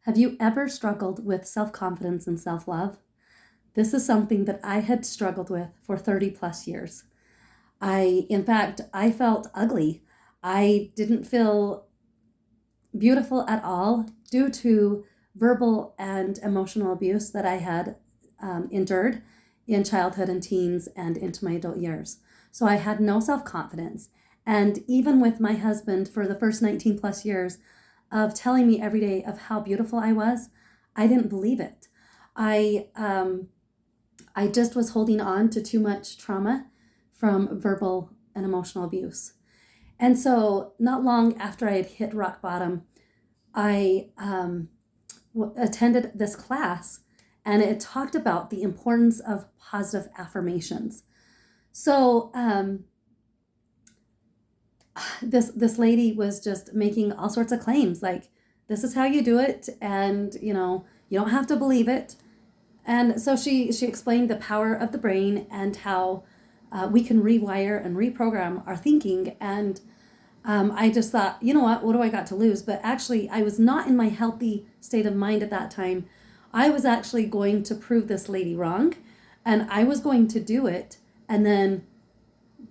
Have you ever struggled with self-confidence and self-love? This is something that I had struggled with for 30 plus years. In fact, I felt ugly. I didn't feel beautiful at all due to verbal and emotional abuse that I had endured in childhood and teens and into my adult years. So I had no self-confidence. And even with my husband for the first 19 plus years of telling me every day of how beautiful I was, I didn't believe it. I just was holding on to too much trauma from verbal and emotional abuse. And so not long after I had hit rock bottom, I attended this class, and it talked about the importance of positive affirmations. So this lady was just making all sorts of claims like, this is how you do it, and you don't have to believe it. And so she explained the power of the brain and how we can rewire and reprogram our thinking. And I just thought, you know what do I got to lose? But actually, I was not in my healthy state of mind at that time. I was actually going to prove this lady wrong, and I was going to do it and then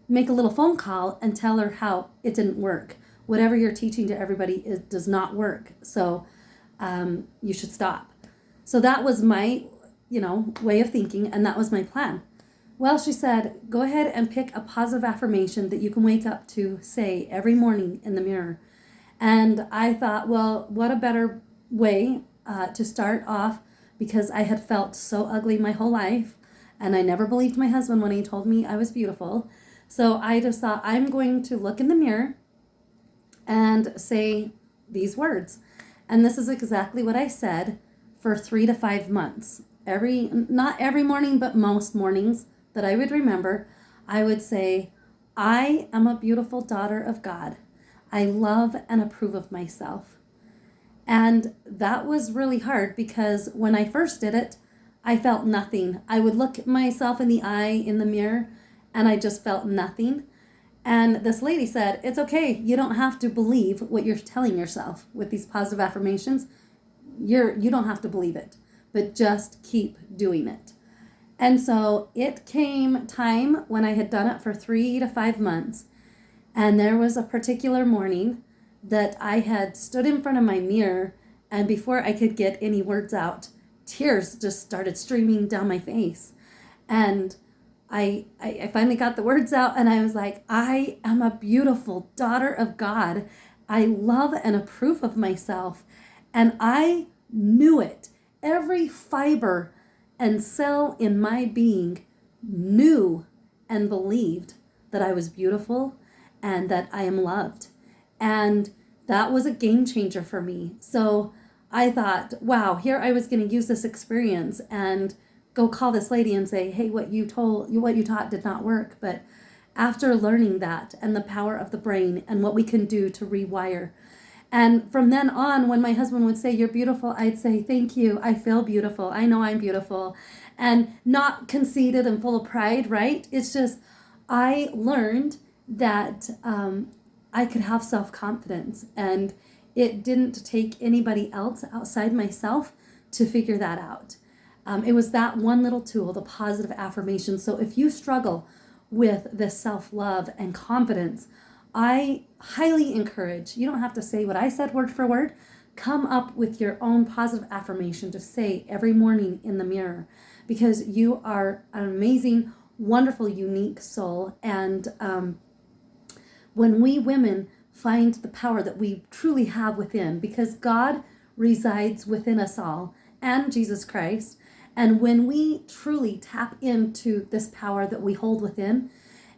make a little phone call and tell her how it didn't work. Whatever you're teaching to everybody does not work. So you should stop. So that was my, way of thinking, and that was my plan. Well, she said, go ahead and pick a positive affirmation that you can wake up to say every morning in the mirror. And I thought, well, what a better way to start off, because I had felt so ugly my whole life, and I never believed my husband when he told me I was beautiful. So I just thought, I'm going to look in the mirror and say these words. And this is exactly what I said for 3 to 5 months. Not every morning, but most mornings that I would remember, I would say, I am a beautiful daughter of God. I love and approve of myself. And that was really hard, because when I first did it, I felt nothing. I would look at myself in the eye in the mirror, and I just felt nothing. And this lady said, it's okay. You don't have to believe what you're telling yourself with these positive affirmations. You don't have to believe it, but just keep doing it. And so it came time when I had done it for 3 to 5 months. And there was a particular morning that I had stood in front of my mirror, and before I could get any words out, tears just started streaming down my face. And I finally got the words out, and I was like, I am a beautiful daughter of God. I love and approve of myself. And I knew it. Every fiber and cell in my being knew and believed that I was beautiful and that I am loved. And that was a game changer for me. So I thought, wow, here I was going to use this experience and go call this lady and say, hey, what you taught did not work. But after learning that and the power of the brain and what we can do to rewire, and from then on, when my husband would say, you're beautiful, I'd say, thank you. I feel beautiful. I know I'm beautiful. And not conceited and full of pride, right? It's just, I learned that I could have self-confidence, and it didn't take anybody else outside myself to figure that out. It was that one little tool, the positive affirmation. So if you struggle with this self-love and confidence, I highly encourage, you don't have to say what I said word for word. Come up with your own positive affirmation to say every morning in the mirror, because you are an amazing, wonderful, unique soul. And when we women find the power that we truly have within, because God resides within us all, and Jesus Christ, and when we truly tap into this power that we hold within,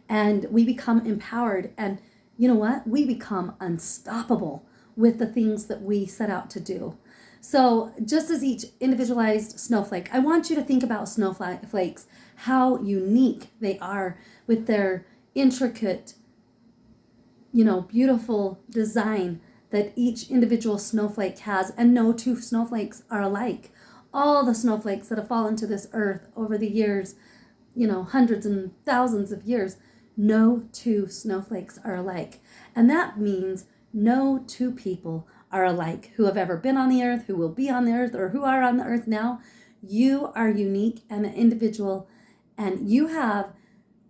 and we become empowered, and you know what? We become unstoppable with the things that we set out to do. So just as each individualized snowflake, I want you to think about snowflakes, how unique they are with their intricate, beautiful design that each individual snowflake has. And no two snowflakes are alike. All the snowflakes that have fallen to this earth over the years, hundreds and thousands of years, no two snowflakes are alike. And that means no two people are alike, who have ever been on the earth, who will be on the earth, or who are on the earth now. You are unique and an individual, and you have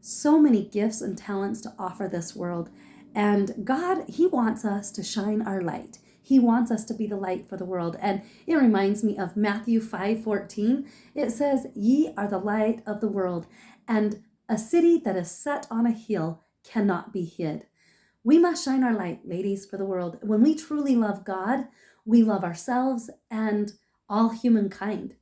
so many gifts and talents to offer this world. And God, He wants us to shine our light. He wants us to be the light for the world. And it reminds me of Matthew 5:14. It says, "Ye are the light of the world, and a city that is set on a hill cannot be hid." We must shine our light, ladies, for the world. When we truly love God, we love ourselves and all humankind.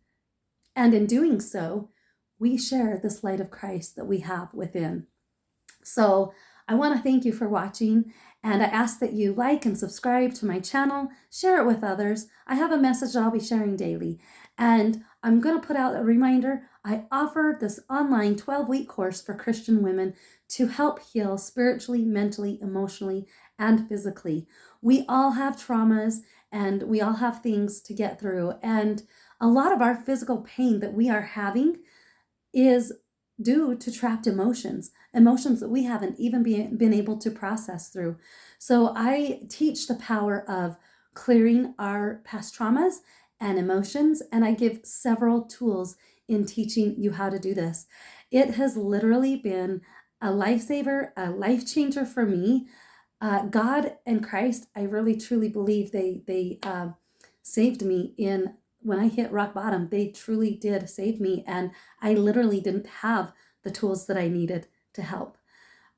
And in doing so, we share this light of Christ that we have within. So I want to thank you for watching, and I ask that you like and subscribe to my channel, share it with others. I have a message I'll be sharing daily, and I'm going to put out a reminder. I offer this online 12-week course for Christian women to help heal spiritually, mentally, emotionally, and physically. We all have traumas, and we all have things to get through, and a lot of our physical pain that we are having is due to trapped emotions that we haven't even been able to process through. So I teach the power of clearing our past traumas and emotions, and I give several tools in teaching you how to do this. It has literally been a lifesaver, a life changer for me. God and Christ, I really truly believe they saved me when I hit rock bottom. They truly did save me, and I literally didn't have the tools that I needed to help.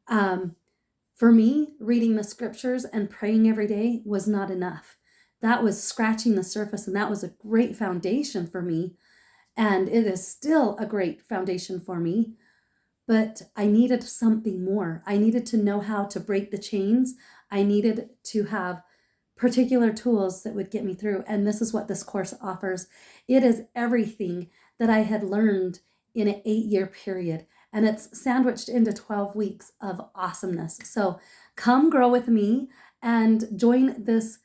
For me, reading the scriptures and praying every day was not enough. That was scratching the surface, and that was a great foundation for me, and it is still a great foundation for me. But I needed something more. I needed to know how to break the chains. I needed to have particular tools that would get me through. And this is what this course offers. It is everything that I had learned in an 8-year period. And it's sandwiched into 12 weeks of awesomeness. So come grow with me and join this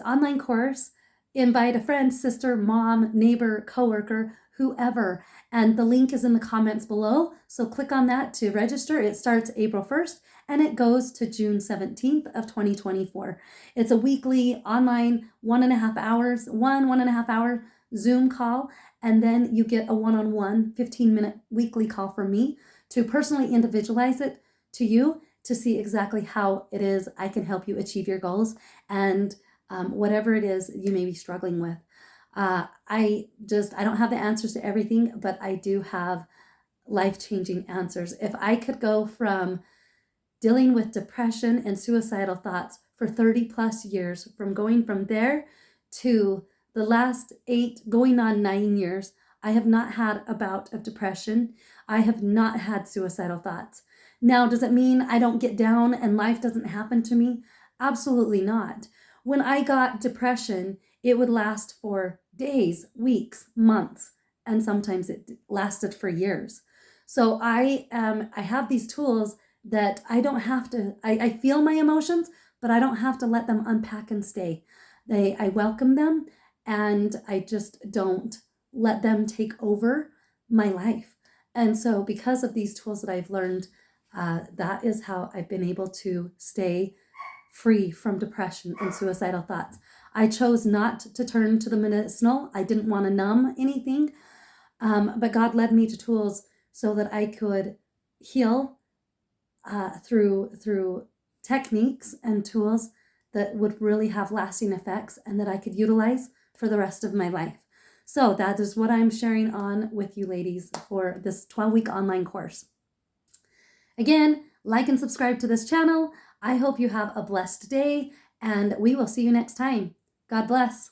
online course. Invite a friend, sister, mom, neighbor, coworker, whoever. And the link is in the comments below. So click on that to register. It starts April 1st and it goes to June 17th of 2024. It's a weekly online 1.5 hours, one and a half hour Zoom call. And then you get a one-on-one 15-minute weekly call from me to personally individualize it to you to see exactly how it is I can help you achieve your goals and whatever it is you may be struggling with. I don't have the answers to everything, but I do have life-changing answers. If I could go from dealing with depression and suicidal thoughts for 30 plus years, from going from there to the last 8, going on 9 years, I have not had a bout of depression. I have not had suicidal thoughts. Now, does it mean I don't get down and life doesn't happen to me? Absolutely not. When I got depression, it would last for days, weeks, months, and sometimes it lasted for years. So I have these tools that I don't have to, I feel my emotions, but I don't have to let them unpack and stay. I welcome them, and I just don't let them take over my life. And so because of these tools that I've learned, that is how I've been able to stay free from depression and suicidal thoughts. I chose not to turn to the medicinal. I didn't want to numb anything, but God led me to tools so that I could heal through techniques and tools that would really have lasting effects and that I could utilize for the rest of my life. So that is what I'm sharing on with you ladies for this 12-week online course. Again, like and subscribe to this channel. I hope you have a blessed day, and we will see you next time. God bless.